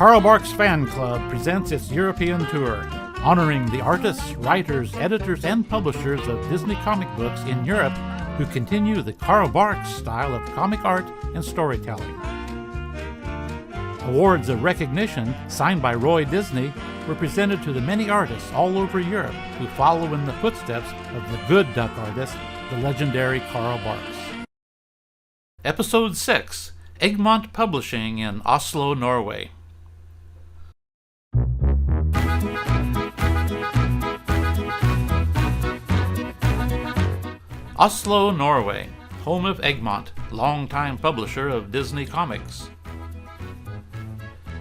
Carl Barks Fan Club presents its European tour, honoring the artists, writers, editors, and publishers of Disney comic books in Europe who continue the Carl Barks style of comic art and storytelling. Awards of recognition, signed by Roy Disney, were presented to the many artists all over Europe who follow in the footsteps of the good duck artist, the legendary Carl Barks. Episode 6, Egmont Publishing in Oslo, Norway. Oslo, Norway, home of Egmont, longtime publisher of Disney comics.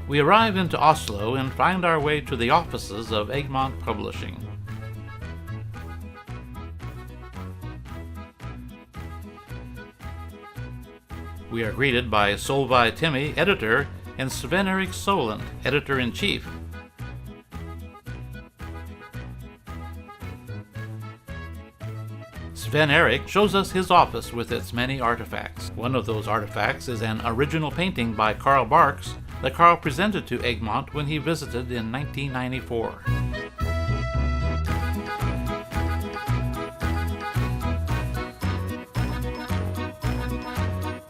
We arrive into Oslo and find our way to the offices of Egmont Publishing. We are greeted by Solveig Timmy, editor, and Sven Erik Soland, editor-in-chief. Sven Erik shows us his office with its many artifacts. One of those artifacts is an original painting by Carl Barks that Carl presented to Egmont when he visited in 1994.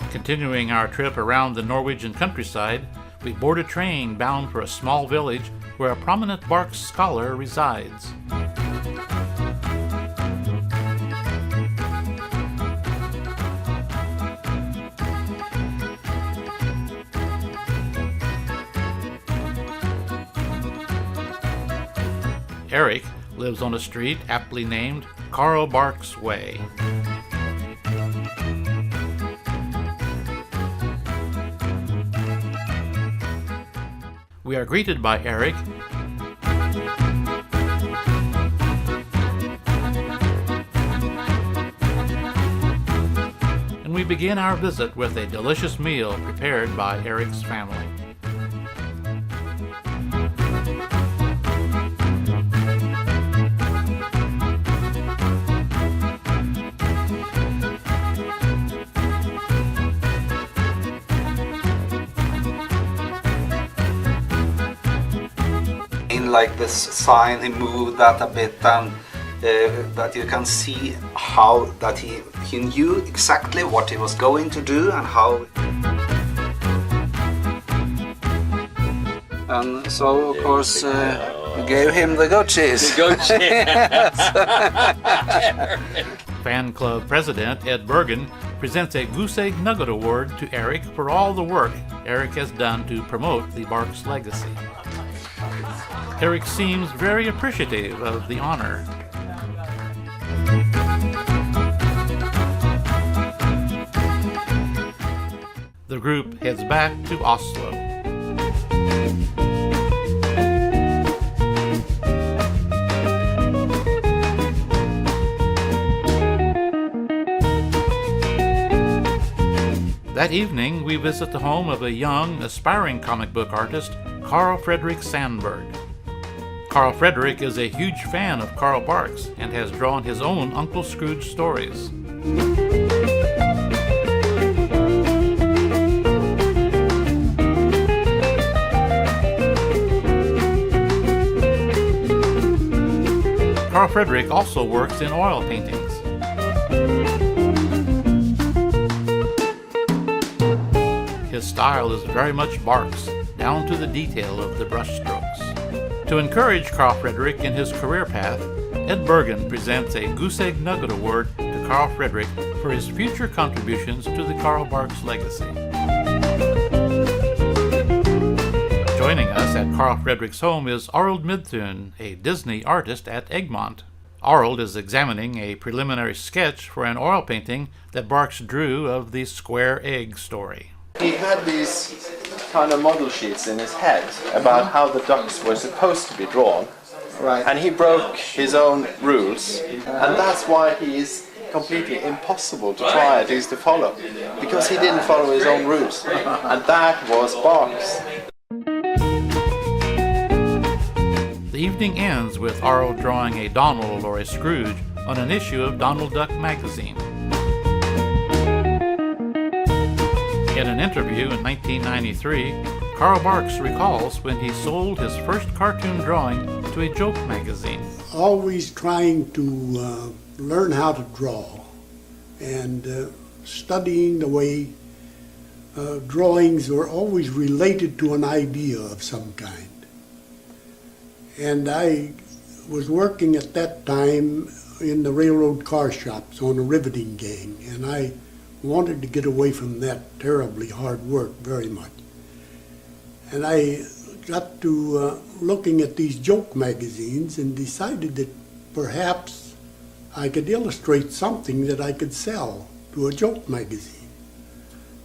Continuing our trip around the Norwegian countryside, we board a train bound for a small village where a prominent Barks scholar resides. Erik lives on a street aptly named Carl Barks Way. We are greeted by Erik and we begin our visit with a delicious meal prepared by Erik's family. Like this sign, he moved that a bit, and that you can see how that he knew exactly what he was going to do and how. And so of course we gave him the goat cheese. The goat cheese. Fan club president Ed Bergen presents a Goose Egg Nugget Award to Erik for all the work Erik has done to promote the Barks legacy. Erik seems very appreciative of the honor. The group heads back to Oslo. That evening, we visit the home of a young, aspiring comic book artist, Carl Fredrik Sandberg. Carl Fredrik is a huge fan of Carl Barks and has drawn his own Uncle Scrooge stories. Carl Fredrik also works in oil paintings. His style is very much Barks, down to the detail of the brushstrokes. To encourage Carl Fredrik in his career path, Ed Bergen presents a Goose Egg Nugget Award to Carl Fredrik for his future contributions to the Carl Barks legacy. Joining us at Carl Fredrik's home is Arild Midthun, a Disney artist at Egmont. Arild is examining a preliminary sketch for an oil painting that Barks drew of the square egg story. He had these kind of model sheets in his head about how the ducks were supposed to be drawn. Right. And he broke his own rules, and that's why he is completely impossible to try at least to follow, because he didn't follow his own rules, and that was Barks. The evening ends with Arild drawing a Donald or a Scrooge on an issue of Donald Duck magazine. In an interview in 1993, Carl Barks recalls when he sold his first cartoon drawing to a joke magazine. Always trying to learn how to draw and studying the way drawings were always related to an idea of some kind. And I was working at that time in the railroad car shops on a riveting gang, and I wanted to get away from that terribly hard work very much. And I got to looking at these joke magazines and decided that perhaps I could illustrate something that I could sell to a joke magazine.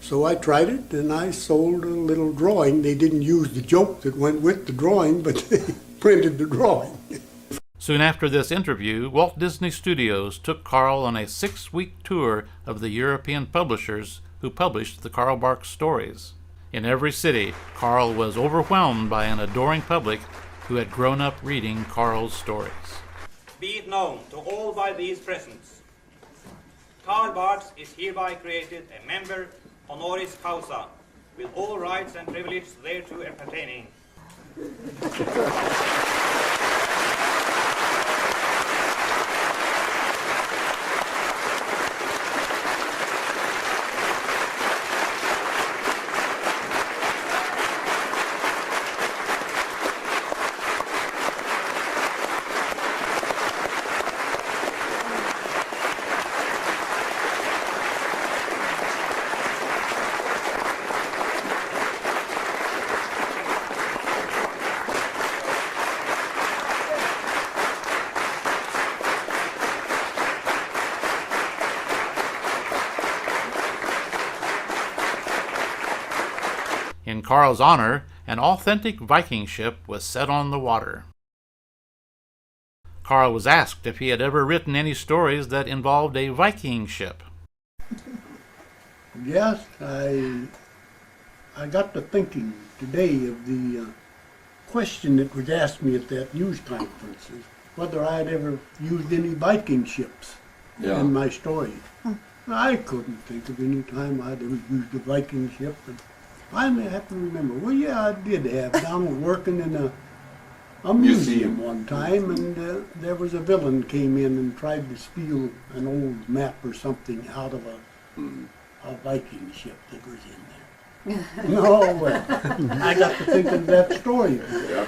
So I tried it, and I sold a little drawing. They didn't use the joke that went with the drawing, but they printed the drawing. Soon after this interview, Walt Disney Studios took Carl on a 6-week tour of the European publishers who published the Carl Barks stories. In every city, Carl was overwhelmed by an adoring public who had grown up reading Carl's stories. Be it known to all by these presents, Carl Barks is hereby created a member honoris causa, with all rights and privileges thereto appertaining. In Carl's honor, an authentic Viking ship was set on the water. Carl was asked if he had ever written any stories that involved a Viking ship. Yes, I got to thinking today of the question that was asked me at that news conference, whether I had ever used any Viking ships in my story. I couldn't think of any time I'd ever used a Viking ship. And finally, I have to remember. Well, yeah, I did have. Down working in a museum one time, and there was a villain came in and tried to steal an old map or something out of a Viking ship that was in there. Oh, well, I got to thinking of that story. Yeah.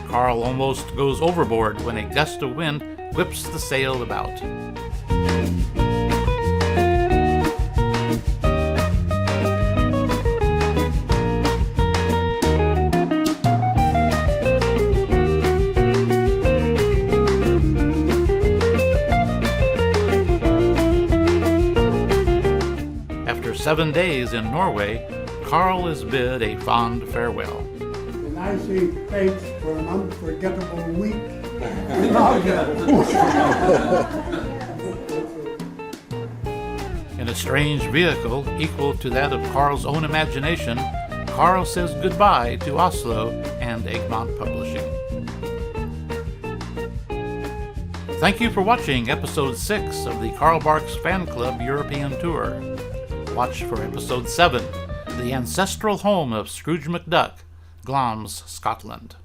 Carl almost goes overboard when a gust of wind whips the sail about. After 7 days in Norway, Carl is bid a fond farewell. And I say thanks for an unforgettable week. In a strange vehicle equal to that of Carl's own imagination, Carl says goodbye to Oslo and Egmont Publishing. Thank you for watching episode 6 of the Carl Barks Fan Club European Tour. Watch for episode 7, the ancestral home of Scrooge McDuck, Glamis, Scotland.